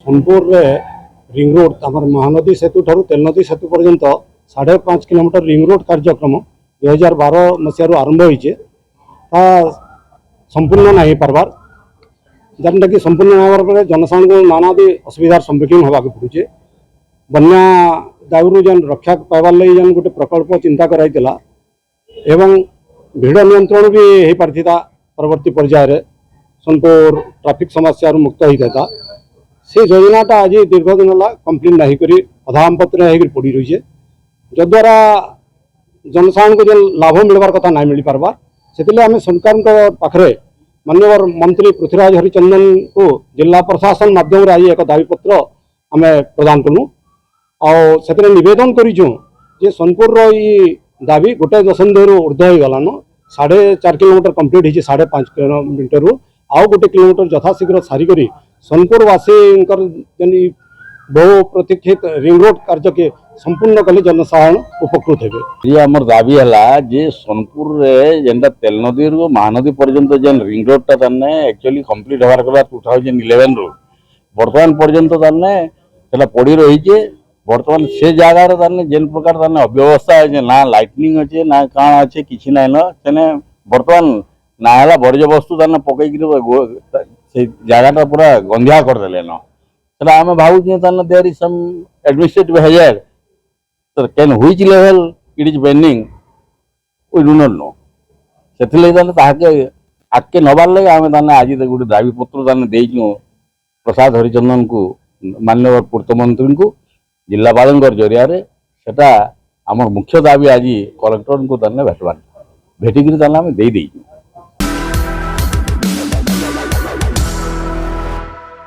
Sonpur ring road आम महानदी सेतु ठार तेलनदी सेतु पर्यंत 5.5 किलोमीटर रिंग रोड कार्यक्रम 2012 मसीह आरंभ होइए संपूर्ण नहीं पार्बार जेनटा कि संपूर्ण नहीं पार्बार जनसाधारण को नानादी असुविधार सम्मुखीन होगा पड़ुचे। बन्या दायु जेन रक्षा पाइबार लगी जेन गोटे प्रकल्प चिंता कराइला एवं भिड़ नियंत्रण भी हो पारि परवर्ती पर्यायर सोनपुर ट्राफिक समस्या मुक्त होता से योजनाटा आज दीर्घ दिन है कम्प्लीट नहीं करी अधामपत्र पड़ी रही है जद्वारा जनसाधारण को जो लाभ मिलवार कथा नहीं मिल पार्बार से आम सरकार पाखे माननीय मंत्री पृथ्वीराज हरिचंदन को जिला प्रशासन माध्यम आज एक दाबीपत्र आम प्रदान कलु आते नवेदन करूँ जे सोनपुर दाबी गोटे दशंधि ऊर्ध हो गलान 4.5 किलोमीटर कम्प्लीट होती 5.5 किलोमीटर आउ गोटे किलोमीटर यथाशीघ्र सारिक सोनपुरवासी बहु प्रतीक्षित रिंग रोड कार्य के संपूर्ण कले जनसाधारण उपकृत हे। ये आमर दाबी है जे सोनपुर जेनटा तेल नदी रु महानदी पर्यंत जेन रिंग रोड टा एक्चुअली कंप्लीट होबार कला 2011 रु वर्तमान पर्यंत सेटा पड़ी रही बर्तमान से जगार जेन प्रकार अव्यवस्था है ना लाइटनिंग अच्छे ना काण अच्छे किसी ना सेने बर्तमान ना बर्ज्य वस्तु पकईक से जगह पूरा गंधिया करदे न आम भावुँ there is some administrative hazard to can which level it is bending we do not know से आगे नबार लगे आम आज गोटे दाबी पत्र देचु प्रसाद हरिचंदन को माननीय पूर्त मंत्री को जिलापाल जरिया सेटा आम मुख्य दाबी आज कलेक्टर को भेटवार भेटिक दे